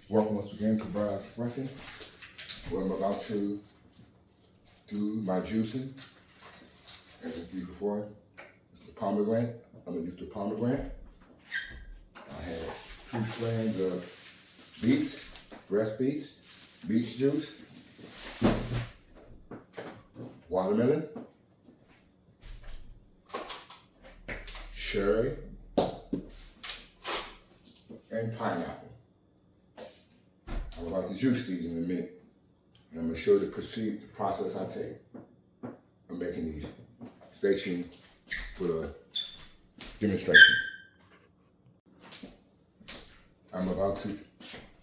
Welcome once again to Expresson, where I'm about to do my juicing. As I did before, it's the pomegranate. I'm going to use the pomegranate. I have 2 strands of beets, fresh beets, beet juice, watermelon, cherry, and pineapple. I'm about to juice these in a minute. And I'm going to show you the process I take of making these. Stay tuned for the demonstration. I'm about to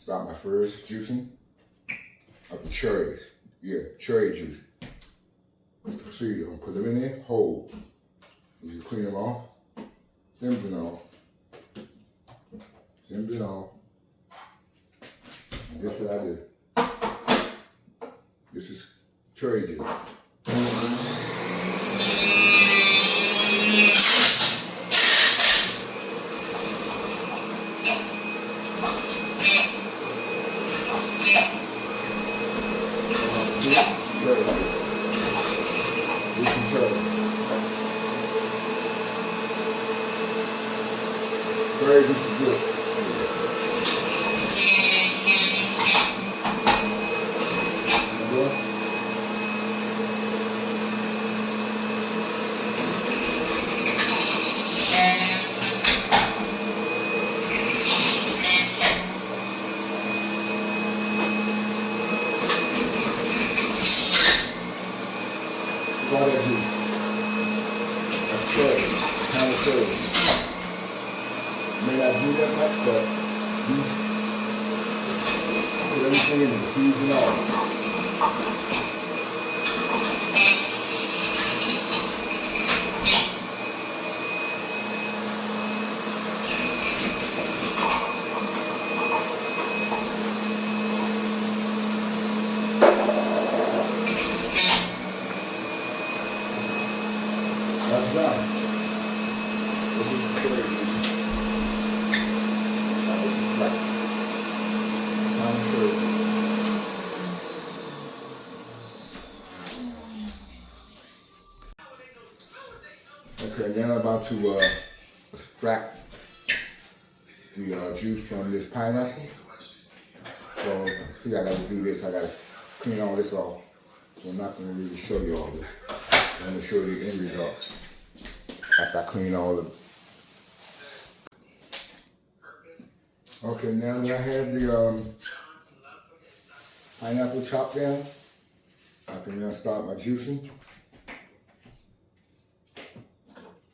start my first juicing of the cherries. Yeah, cherry juice. What's the procedure? I'm going to put them in there whole. You clean them off, stems and all. Stems and all. And this is what I do. This is cherry juice. Very good. All that juice. That's good. Kind of good. May not do that much, but put everything in the seeds and all. That's done. This is the cherry juice. Okay, now I'm about to extract the juice from this pineapple. So, see, I got to do this. I got to clean all this off. So I'm not going to really show you all this. I'm going to show you the end result after I clean all of it. Okay, now that I have the pineapple chopped down, I can now start my juicing.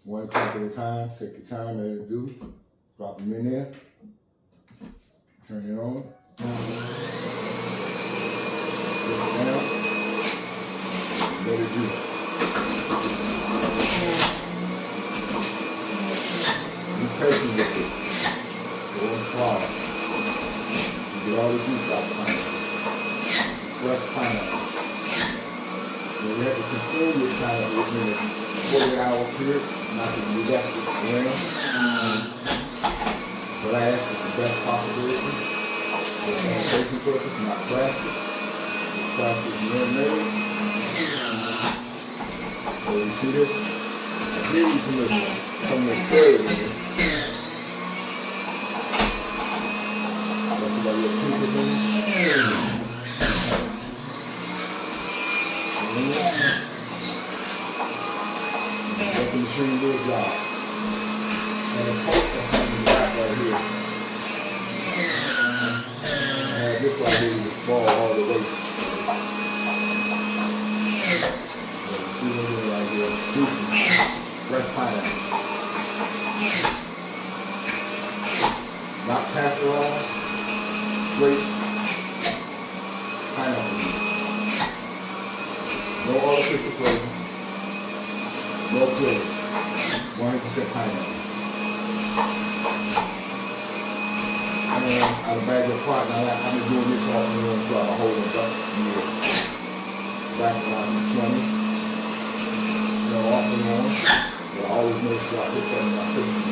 1 cup at a time. Take your time as you do. Drop them in there. Turn it on. Put it down. Let it juice. Be patient with it. Go and swallow. You get all the juice out of the pineapple. Fresh pineapple. Then you have to consume your pineapple within a 40-hour period. Not to do that with the ring. But I ask for the best possibility. For safety purposes, not plastic. The plastic is man-made. So you see this? I give you some of the flavor in it. That's about your pieces in it. That's the machine good job. And the poster has the back right here. And this right here will fall all the way. See what it is right here. Juicy. Fresh pineapple. Not pasteurized. Straight pineapple. No artificial flavor. No flavor. 100% pineapple. And out of bag of pot, now I've been doing this off and on throughout the whole year. Back around 20. You know, off and on. But I always make sure I put something in my cooking.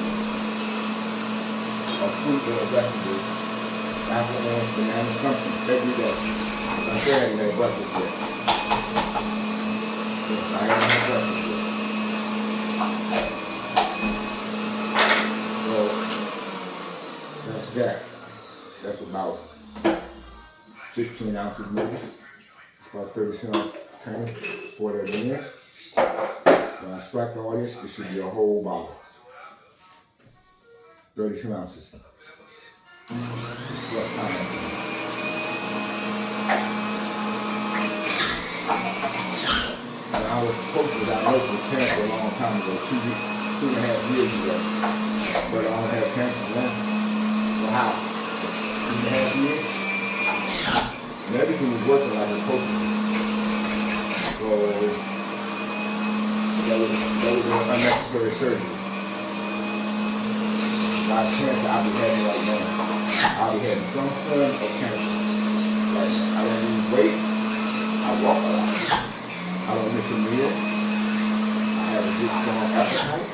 A fruit or a vegetable. apple and banana something every day. I'm sure I haven't had breakfast yet. Yes, I haven't had breakfast yet. So, that's that. That's about 16 ounces maybe. It's about 30 cents tank. Pour that in. When I extract all this, it should be a whole bottle. 32 ounces. And I was supposed to have local cancer a long time ago, 2.5 years ago. But I don't have cancer now. So how? 2.5 years? And everything was working like it's supposed to. So that was an unnecessary surgery. A lot of cancer I'll be having right now. I'll be having some form of cancer. Like, I don't lose weight. I walk a lot. I don't miss a meal. I have a good strong appetite.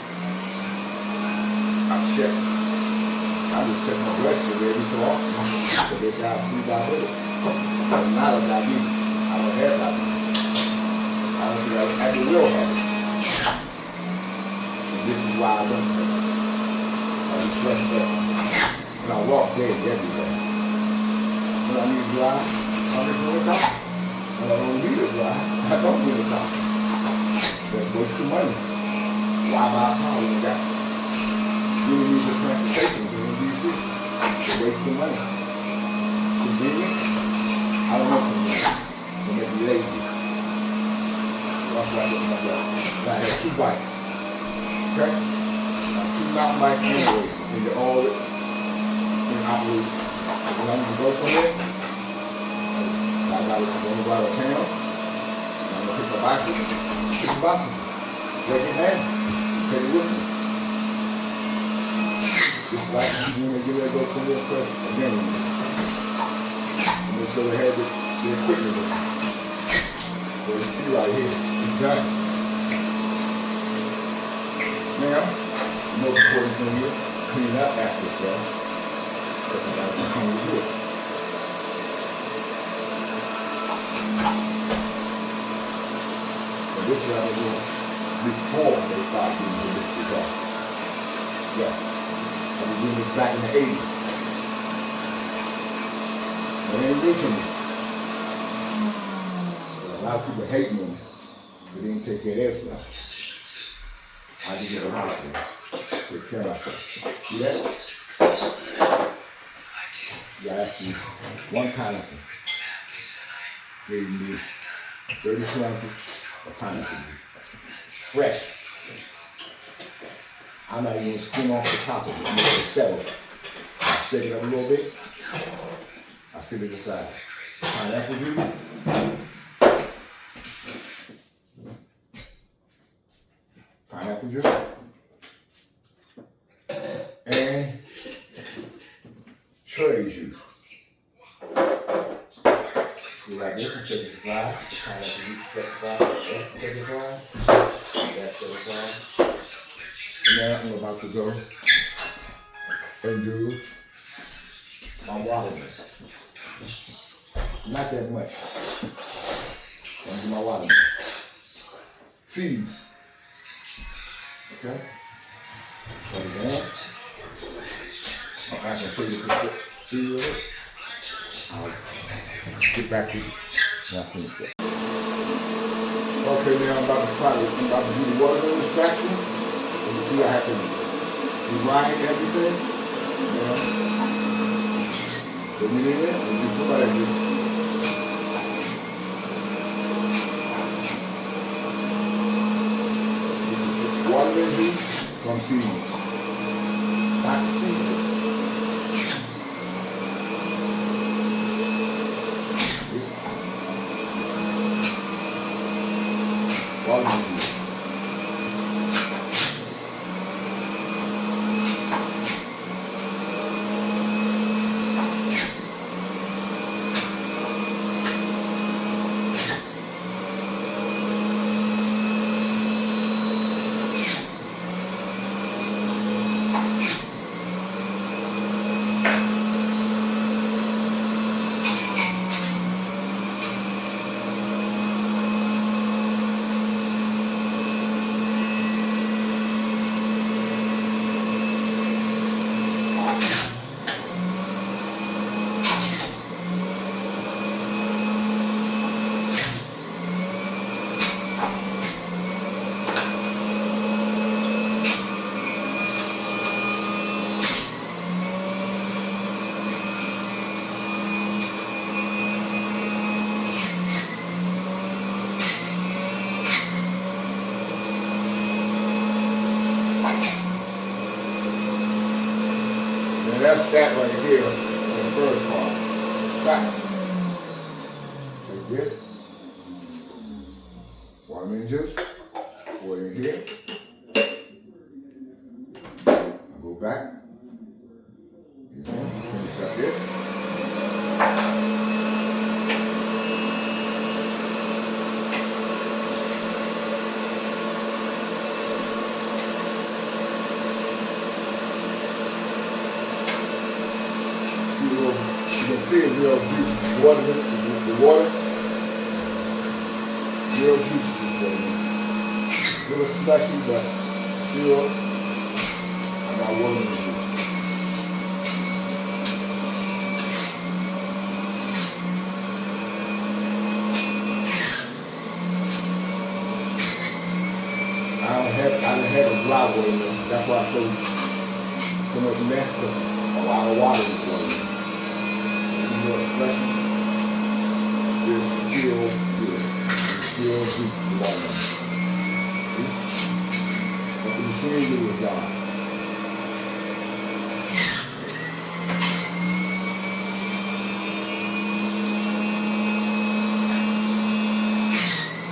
I check. I just check my blood sugar every so often. So they say I have pre-diabetic. I'm not a diabetes. I don't have diabetes. I don't think I ever will have it. And this is why I don't have it. I reflect that. And I walk daily every day. When I need to drive, I'm just going to talk. When I don't need to drive, I don't need to talk. That's wasting money. Why buy a car when you got you need the transportation in DC? It's wasting money. Convenience? I don't know convenience. It'll make me lazy. That's why I get my job. And I have 2 bikes. Okay? 2 mountain bikes anyway. And they're all in operation. When I need to go somewhere, I'm going to go out of town. I'm going to pick my bicycle. Pick the bicycle. Break it down. Take it with me. Just like you when they get ready to go somewhere first, again, make sure they have the equipment with them. So you see right here, it's done. Now, the most important thing is clean up after yourself. Because you got to continue to do it. And this is what I was doing before they started doing this stuff. Yeah. I was doing this back in the 80s. It ain't new to me. But a lot of people hate me, but they didn't take care of their stuff. I just get a lot of them. Take care of myself. See that? Yeah, actually, 1 pineapple gave me 32 ounces of pineapple juice. Fresh. I'm not even skin off the top of it. I'm going to settle it. I shake it up a little bit. I sit it aside. Pineapple juice. Pineapple juice. And cherry juice. You like this one? Take it aside. Pineapple juice. Take it aside. Take it aside. That's it aside. Now I'm about to go and do my watermelon. Not that much. I'm going to do my watermelon. Seeds. Okay? Put it down. I can show you the seed of it. I'll get back to you when I finish that. Okay, now I'm about to try this. I'm about to do the watermelon extraction. You see, I have to grind everything, you know. Put it in there, and you put that in. Watermelon juice from seeds. Not seeds. Watermelon juice. that's that right here on the first part. Back. Like this. Watermelon juice. Pour it in here. I go back. Finish up this. You can see it's real juicy. Water, the water, real juicy. A little slushy, but still, I got water in it. I done had a dry water in there. That's why I so much mess, a lot of water in the water. More slushy, it's still good. Still deep the water. What the machine do is job.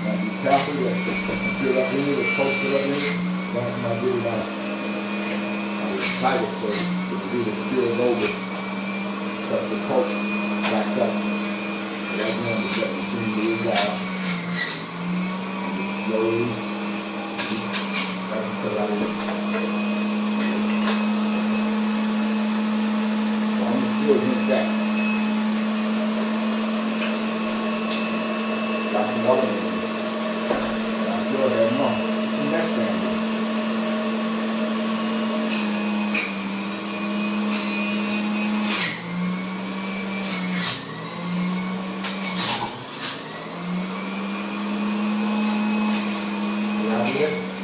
Now be careful that you fill up in it, or poke it up in it. Last time I did it, I was excited for it. It really spilled over. Cut the coke back up. And that's when the machine do its job. And slowly, that's because I didn't. So I'm still hit that. Got some water in it. I still have more. And that's down there.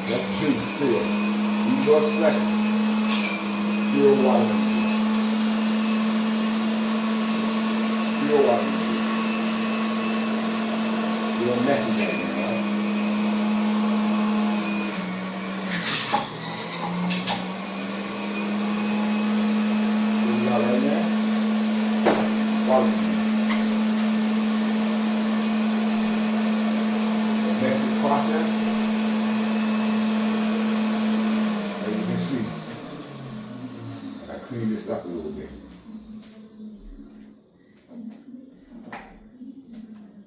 That's juice, still. You go slushy. Still water. Still water. Still messy right now, right? See y'all right now? Water. It's a messy process. Clean this up a little bit.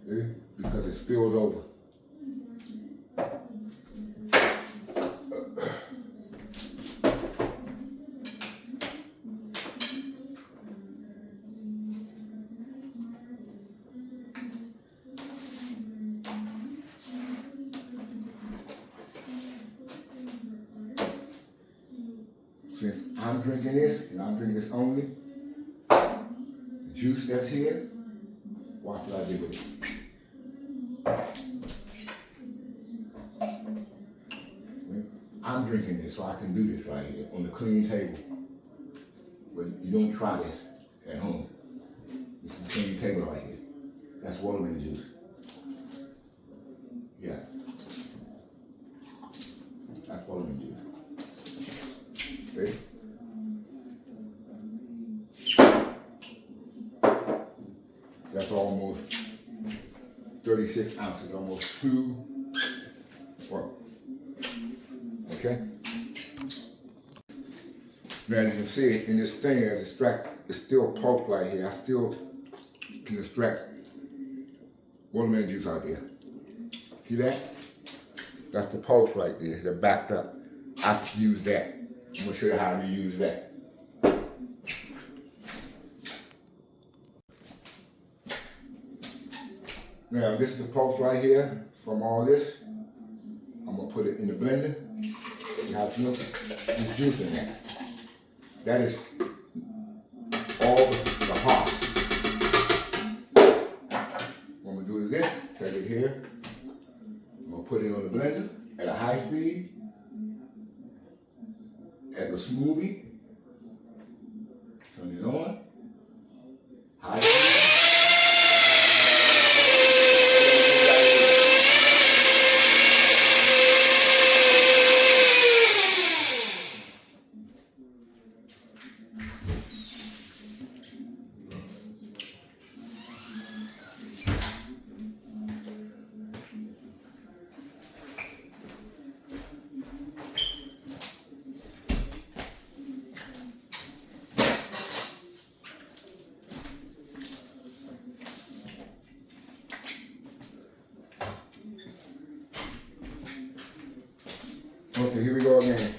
See? Because it spilled over. Since I'm drinking this, and I'm drinking this only, the juice that's here, watch what I do with it. I'm drinking this, so I can do this right here on the clean table. But you don't try this at home. This is a clean table right here. That's watermelon juice. Yeah. That's watermelon juice. Okay. That's almost 36 ounces, almost 2. Well, okay. Now as you can see in this thing, as extract, it's still pulp right here. I still can extract watermelon juice out there. See that? That's the pulp right there. They're backed up. I have to use that. I'm going to show you how to use that. Now this is the pulp right here from all this. I'm going to put it in the blender. You have to look at the juice in there. That is all the hops. What I'm going to do is this. Take it here. I'm going to put it on the blender at a high speed. As a smoothie, turn it on, high speed. Okay, here we go again.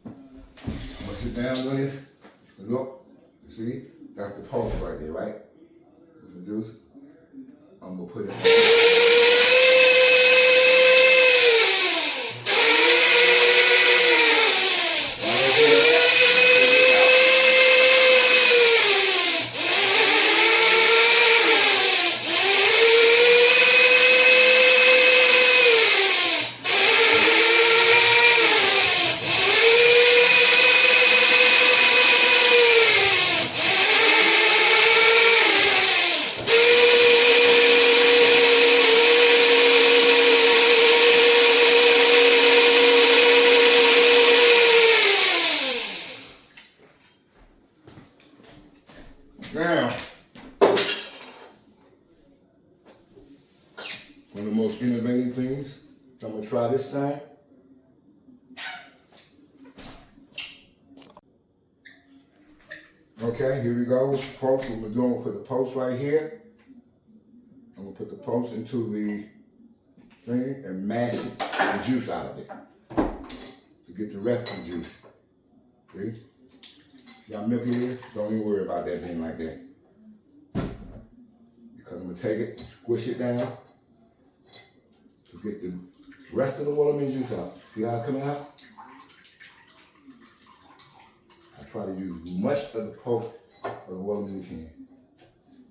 I'm gonna sit down with it. Look, you see? That's the pulse right there, right? What I'm gonna do, I'm gonna put it. Now, one of the most innovative things I'm going to try this time. Okay, here we go with the post. What we're doing, we'll put the post right here. I'm going to put the post into the thing and mash the juice out of it to get the rest of the juice. See? Y'all milky here? Don't even worry about that being like that. Because I'm going to take it and squish it down to get the rest of the watermelon juice out. See how it's coming out? I try to use as much of the pulp of the watermelon as you can.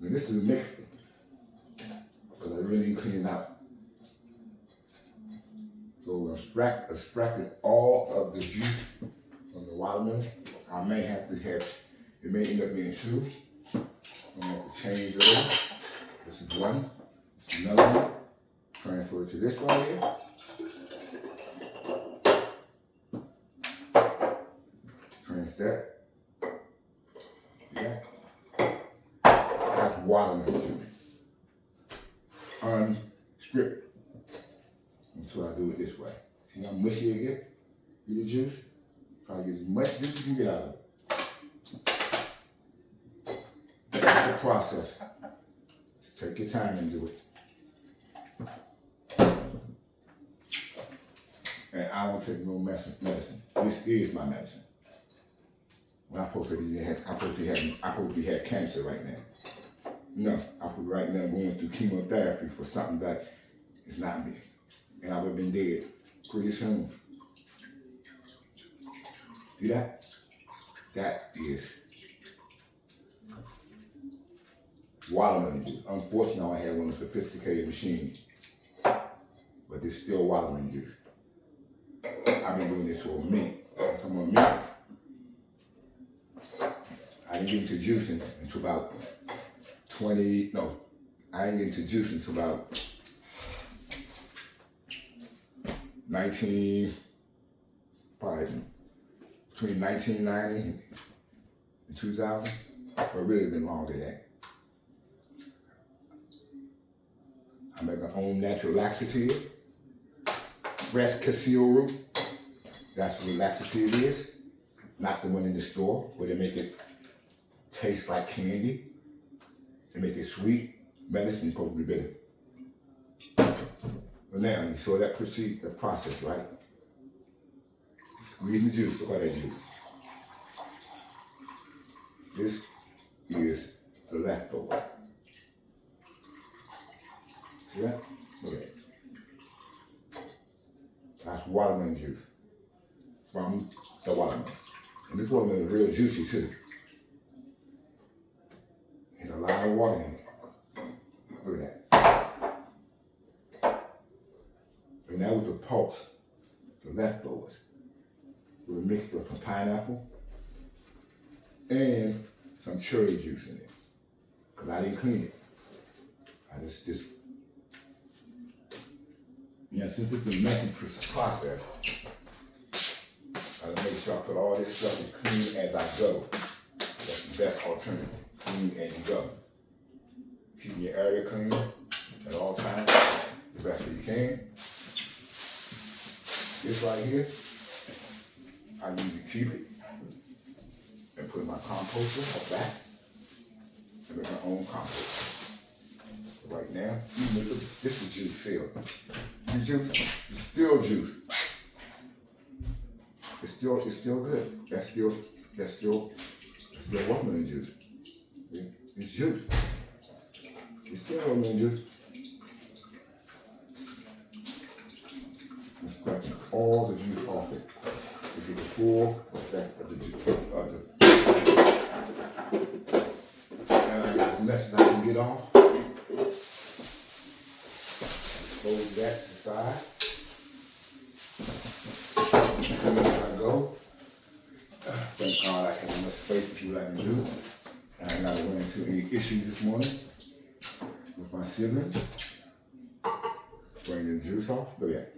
And this is a mixture, because I really need to clean it out. So I'm extracting all of the juice from the watermelon. I may have to have, it may end up being two. I'm gonna have to change those. This is one, this is another one. Transfer it to this right here. Transfer that. See that? That's watermelon juice. Unscripted. Until I do it this way. See how mushy it gets? Get the juice. Try to get as much juice as you can get out of it. That's the process. Just take your time and do it. And I don't take no medicine. This is my medicine. When I'm supposed to have cancer right now. No, I'm right now going through chemotherapy for something that is not me. And I would have been dead pretty soon. See that? That is watermelon juice. Unfortunately, I had one of the sophisticated machines, but it's still watermelon juice. I've been doing this for a minute. Come on, a minute. I didn't get into juicing until about I didn't get into juicing until about between 1990 and 2000, but really been longer than that. I make my own natural laxative, fresh cassia root. That's what laxative is, not the one in the store where they make it taste like candy. They make it sweet. Medicine is supposed to be bitter. But now you saw that the process, right? Squeeze the juice. Look at that juice. This is the leftover. See that? Look at it. That's watermelon juice from the watermelon. And this watermelon is real juicy too. There's a lot of water in it. Look at that. And that was the pulse, the leftovers. With a mixture of some pineapple and some cherry juice in it. Because I didn't clean it. I just since it's a messy process, I make sure I put all this stuff as clean as I go. That's the best alternative. Clean as you go. Keep your area clean at all times, the best way you can. This right here, I usually keep it and put in my composter back and make my own compost. Right now, this is juice filled. The juice is still juice. it's still good. That's still watermelon juice. It's juice. It's still watermelon juice. I'm scratching all the juice off it to get the full effect of the juice. And I got as much as I can get off. Hold that to the side. And as I go, thank God I have enough space to do what I can do. And I not run into any issues this morning with my sibling. Bring the juice off. Look at that.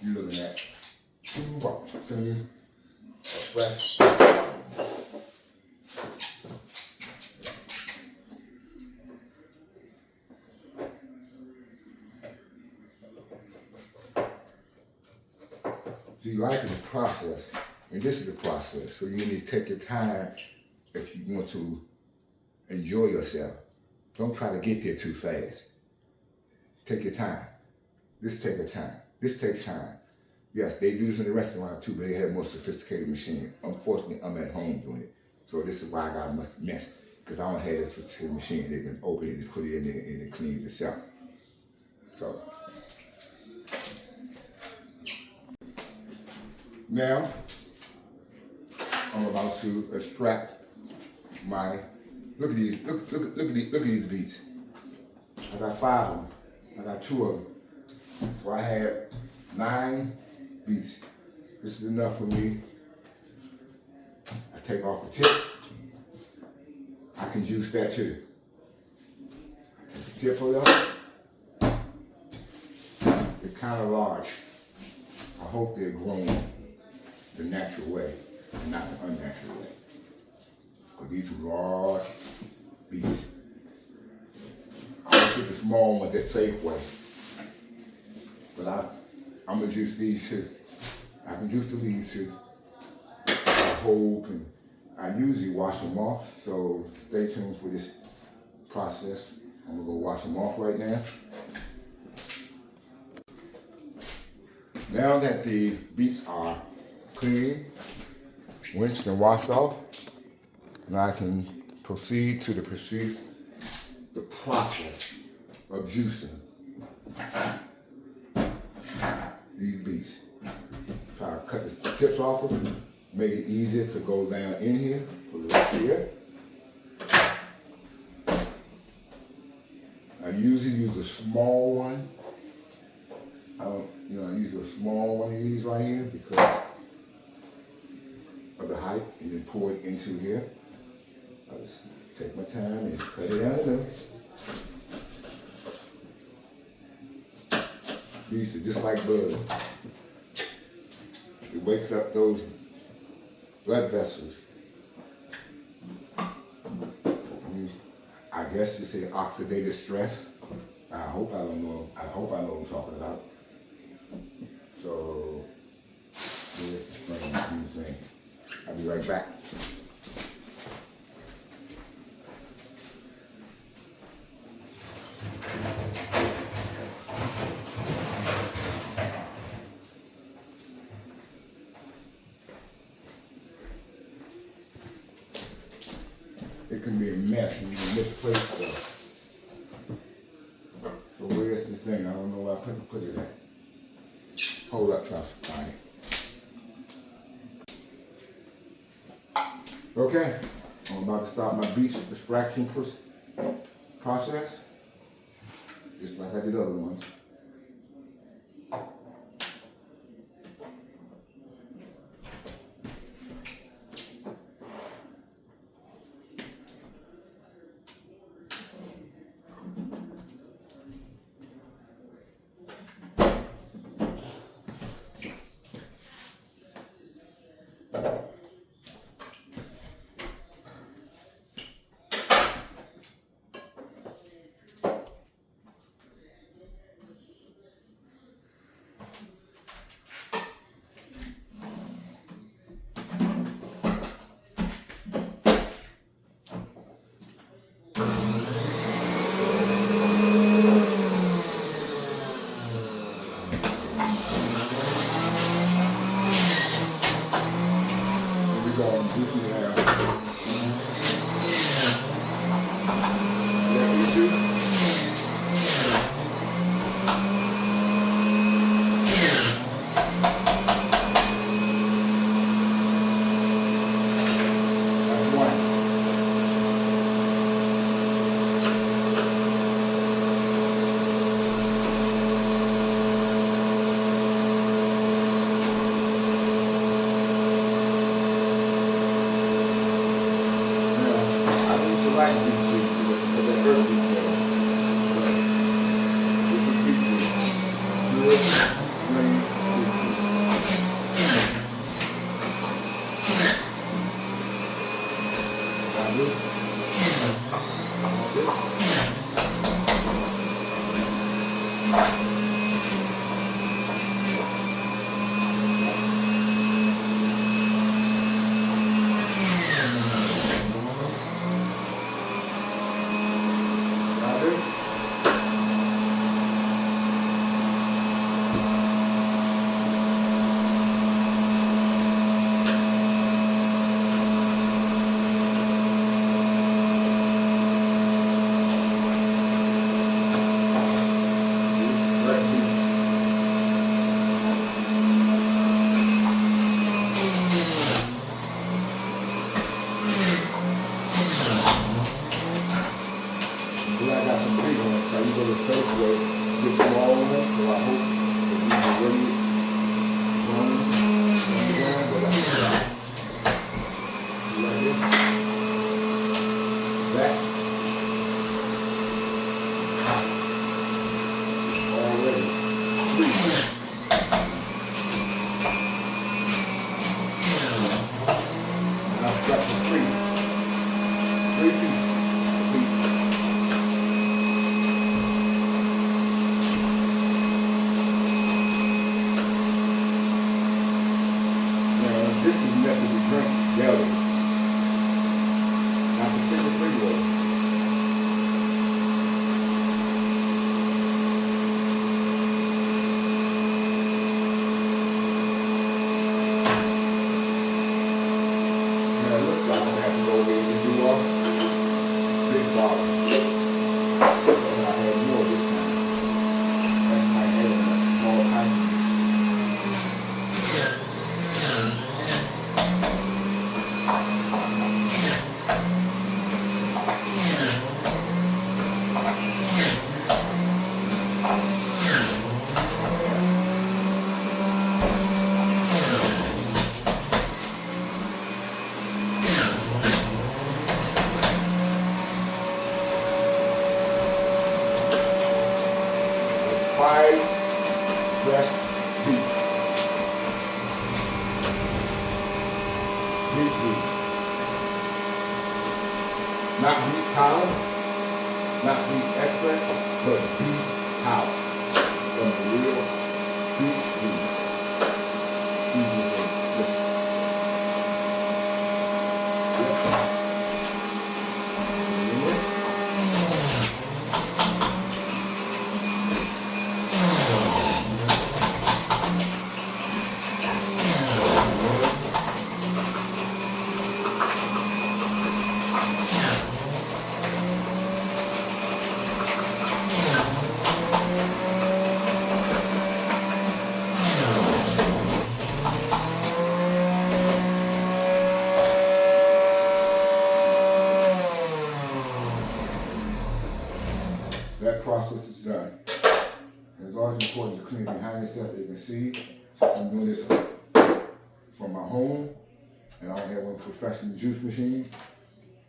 You're looking at 2 opportunities of fresh. See, life is a process, and this is a process. So you need to take your time if you want to enjoy yourself. Don't try to get there too fast. Take your time. This takes time. This takes time. Yes, they do this in the restaurant too, but they have more sophisticated machine. Unfortunately, I'm at home doing it. So this is why I got much mess, because I don't have that sophisticated machine. They can open it and put it in there and it cleans itself. So now I'm about to extract my, look at these beets. I got 5 of them. I got 2 of them. So I have 9 beets. This is enough for me. I take off the tip. I can juice that too. I take the tip of it off. They're kind of large. I hope they're grown the natural way and not the unnatural way. Because these are large beets. I always get the small ones at Safeway. But I'm gonna juice these too. I can juice the leaves too. I usually wash them off, so stay tuned for this process. I'm gonna go wash them off right now. Now that the beets are clean, rinsed and washed off, now I can proceed to the process of juicing these beets. Try to cut the tips off of them, make it easier to go down in here, put it right here. I usually use a small one. I use a small one of these right here because of the height, and then pour it into here. I just take my time and cut it out of there. These are just like butter. It wakes up those blood vessels. I guess you say oxidative stress. I hope I know what I'm talking about. So, I'll be right back. It can be a mess when you misplace stuff. So where's the thing? I don't know where I put it at. Hold up, tough. All right. Okay, I'm about to start my beets extraction process, just like I did other ones. Not beat Colin, not beat Expresson, but beat Colin. From the real beat street. That process is done. And it's always important to clean behind yourself so you can see. Since I'm doing this from my home, and I don't have one professional juice machine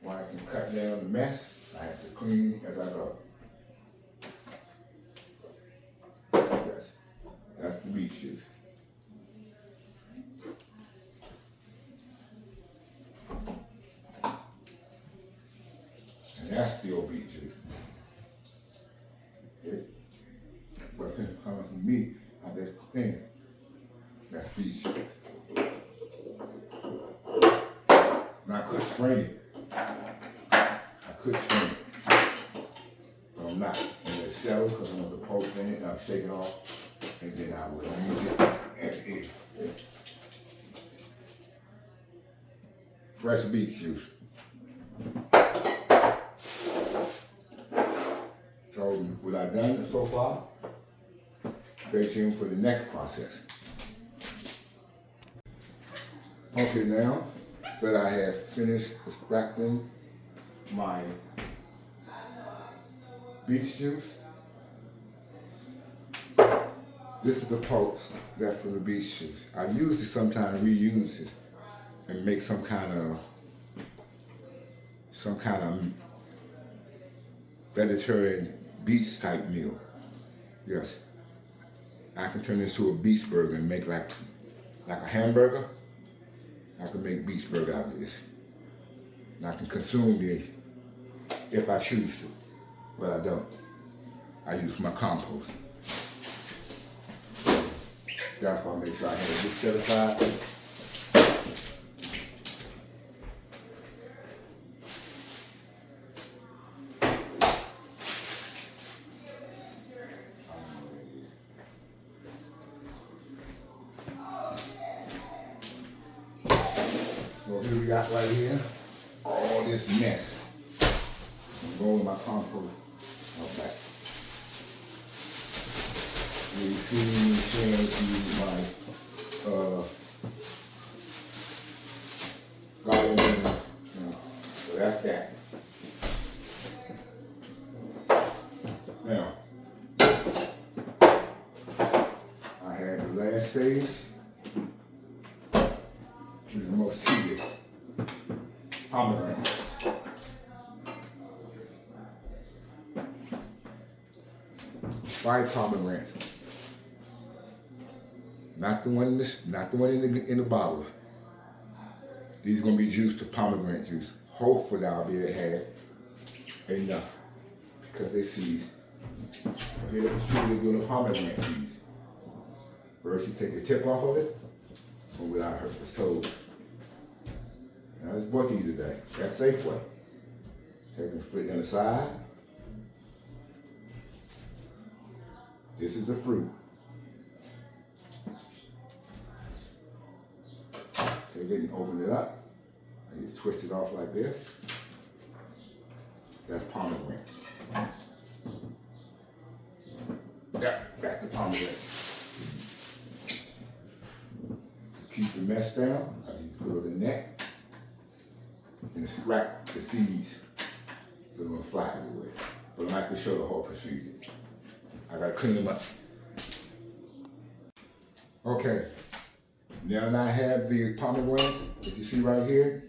where I can cut down the mess, I have to clean as I go. Yes, that's the beet juice. And that's still beet juice. But since it comes from me, I just clean it. That's beet juice. Now I could strain it. But I'm not. I'm gonna sell it because I want the post in it, and I'll shake it off, and then I will use it as is. fresh beet juice. So what I've done so far, stay tuned for the next process. Okay, now that I have finished extracting my beet juice, this is the pulp left from the beet juice. I use it sometimes, reuse it, and make some kind of vegetarian beets type meal. Yes, I can turn this to a beets burger and make like a hamburger. I can make beets burger out of this, and I can consume it if I choose to, but I don't. I use my compost. That's why I make sure I have this set aside. So here we got right here all this mess. I'm going with my compost out back. You see me sharing with you my garden. So that's that. Now, I have the last stage, which is the most tedious, pomegranate. 5 pomegranates. Not the one in the bottle. These are gonna be juiced to pomegranate juice. Hopefully I'll be able to have enough because they seeds. Here the procedure of doing the pomegranate seeds. First you take the tip off of it, or without hurting the toe. Now let's bought these today. That's Safeway. Take them split on the side. This is the fruit. Take it and open it up. And you twist it off like this. That's pomegranate. That's the pomegranate. Keep the mess down. I just put it in the neck. And extract the seeds. They're gonna fly everywhere. But I like to show the whole procedure. I gotta clean them up. Okay, now that I have the pomegranate that you see right here,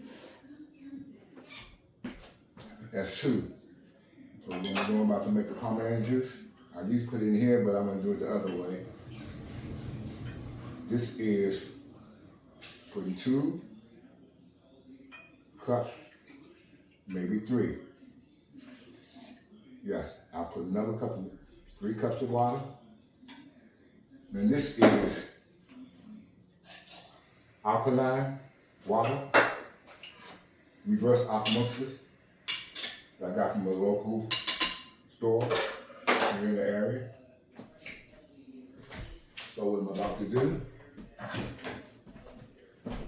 that's 2. So we're about to make the pomegranate juice. I usually put it in here, but I'm gonna do it the other way. This is putting 2 cups, maybe 3. Yes, I'll put another cup, 3 cups of water. And this is alkaline water, reverse osmosis, that I got from a local store here in the area. So what I'm about to do,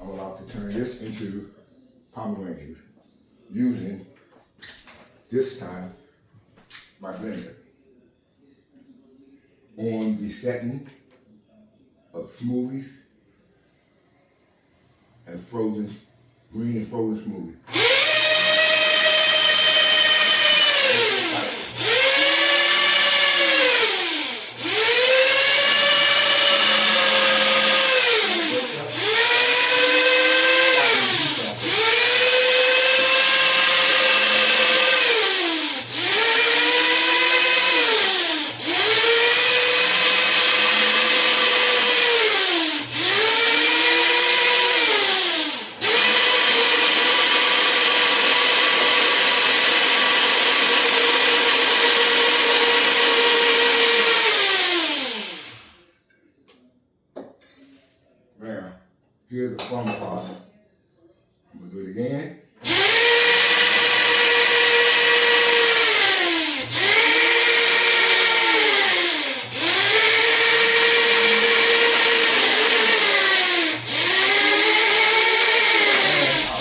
I'm about to turn this into pomegranate juice using, this time, my blender. On the setting of smoothies and frozen, green and frozen smoothies. Now, here's the fun part. I'm gonna do it again.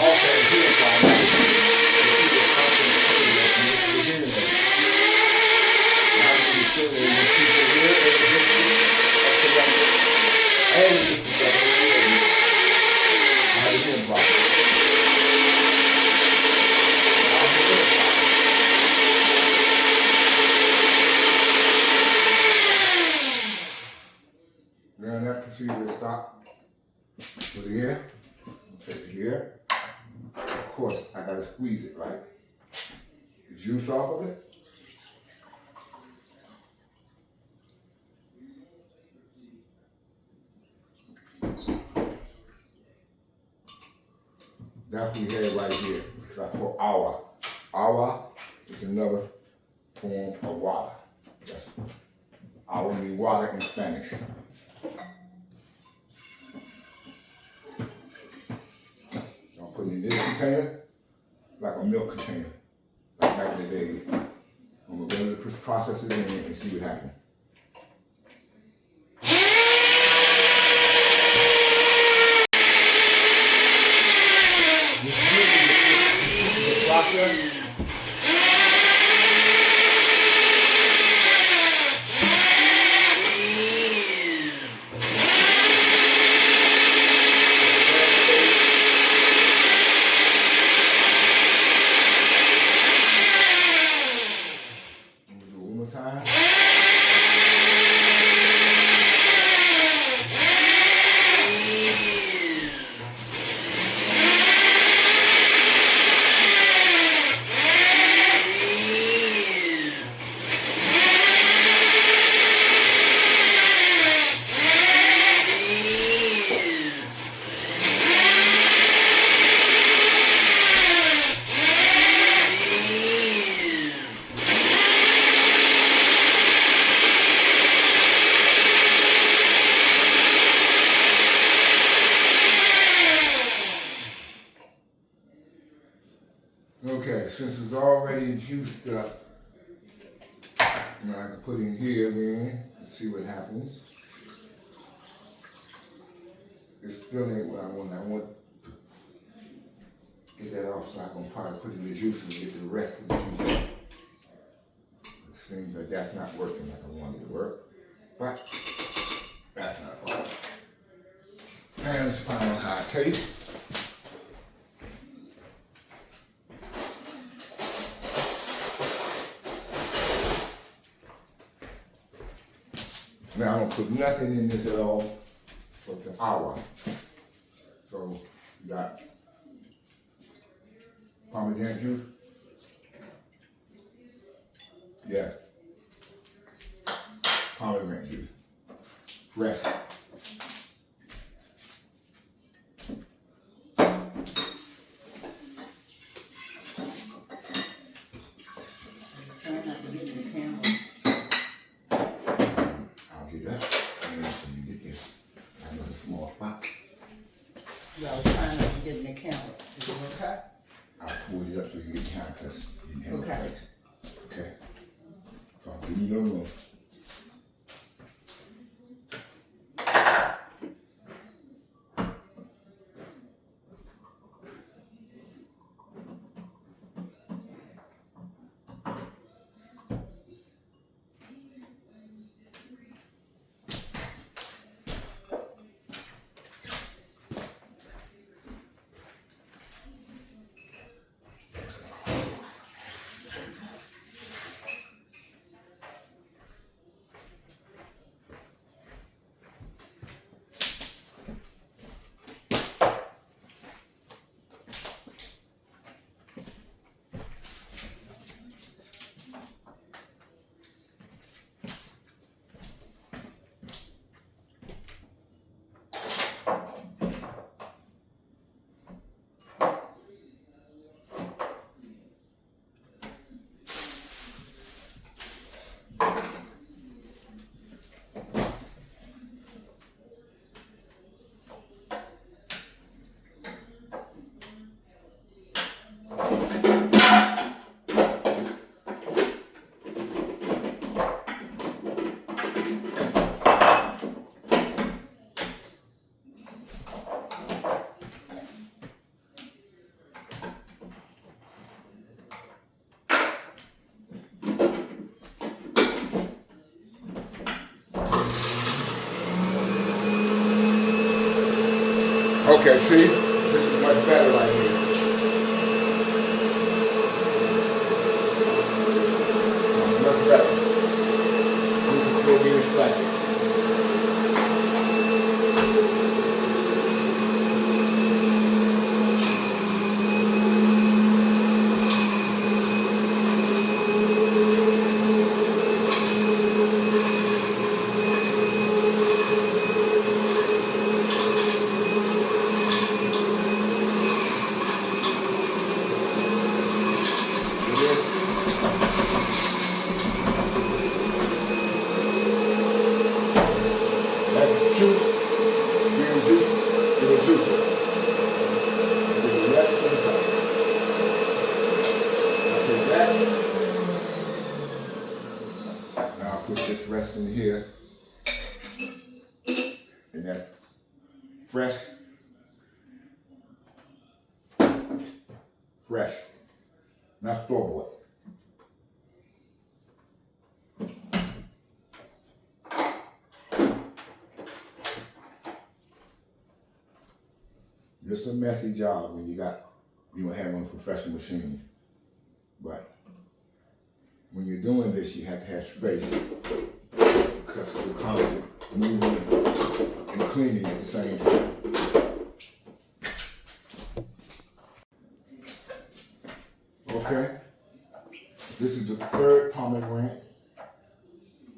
Okay, Take it here. Of course, I gotta squeeze it, right? The juice off of it. That's what we have right here. It's like for awa. Awa is another form of water. Yes. Awa means water in Spanish. I'll put it in this container, like a milk container, like back in the day. I'm gonna go to process it in and see what happens. Process. Okay, since it's already juiced up, now I can put it in here then and see what happens. It still ain't what I want. I want to get that off so I can probably put it in the juice and get the rest of the juice. It seems like that's not working like I wanted it to work, but that's not a problem. And let's find out how it tastes. Now I don't put nothing in this at all but the awa. So you got Parmesan juice. Yeah. Pomegranate juice. Fresh. I was trying not to get in the camera. Is it okay? I'll pull it up so you get time because you have okay. Okay. So give me no more. Okay, see? This is much better right here. Much better. This is still being flat. fresh, not store-bought. It's a messy job when you don't have one professional machine. But when you're doing this, you have to have space because you're constantly moving and cleaning at the same time. Okay, this is the third pomegranate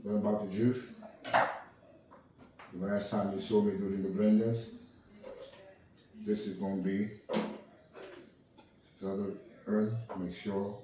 that I'm about to juice. The last time you saw me doing the blenders, this is going to be the other earth, make sure.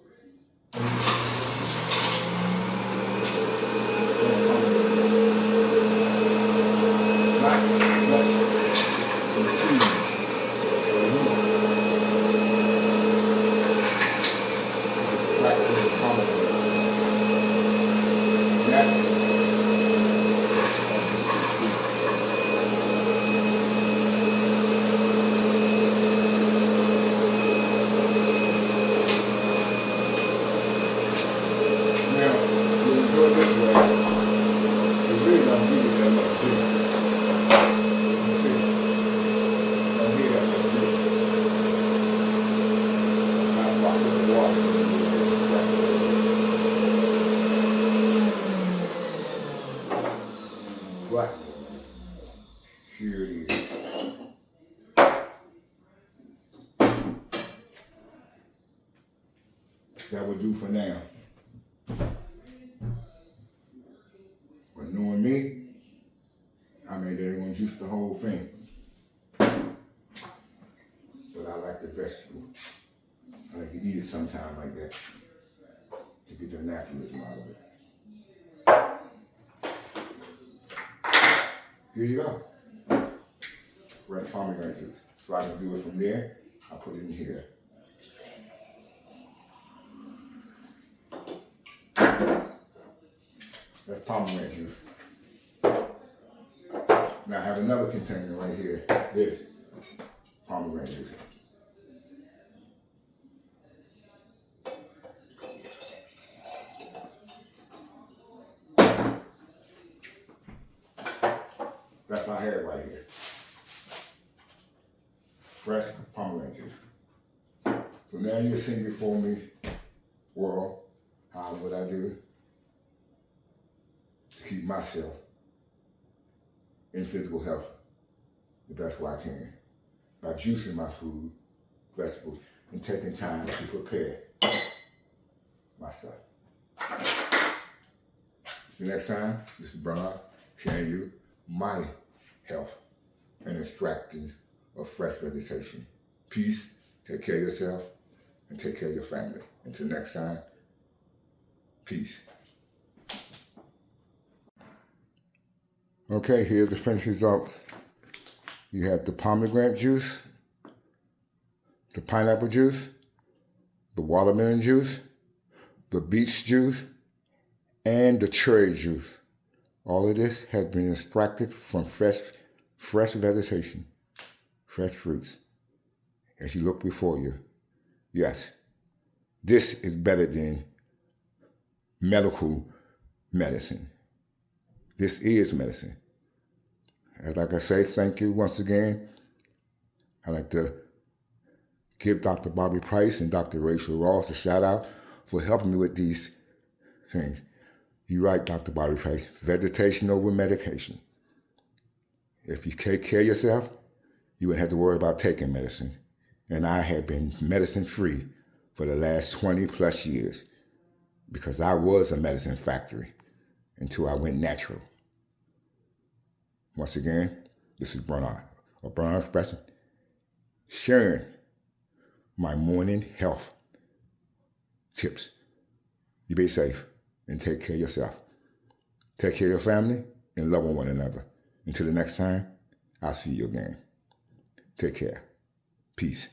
But here it is. That would do for now. But knowing me, I mean, they're going to juice the whole thing. But I like the vegetable. I like to eat it sometime like that to get the naturalism out of it. Here you go. Red pomegranate juice. So I can do it from there. I put it in here. That's pomegranate juice. Now I have another container right here. This pomegranate juice. That's my hair right here. Fresh pomegranate juice. So now you're seeing before me, world, how what I do to keep myself in physical health the best way I can by juicing my food, vegetables, and taking time to prepare myself. The next time, this is Brian sharing you my health and extracting of fresh vegetation. Peace, take care of yourself, and take care of your family. Until next time, peace. Okay, here's the finished results. You have the pomegranate juice, the pineapple juice, the watermelon juice, the beet juice, and the cherry juice. All of this has been extracted from fresh vegetation, fresh fruits. As you look before you, yes, this is better than medical medicine. This is medicine. And like I say, thank you once again. I'd like to give Dr. Bobby Price and Dr. Rachel Ross a shout out for helping me with these things. You're right, Dr. Bobby Price. Vegetation over medication. If you take care of yourself, you wouldn't have to worry about taking medicine. And I have been medicine free for the last 20 plus years because I was a medicine factory until I went natural. Once again, this is Bernard, or Bernard Expresson, sharing my morning health tips. You be safe and take care of yourself. Take care of your family and love one another. Until the next time, I'll see you again. Take care. Peace.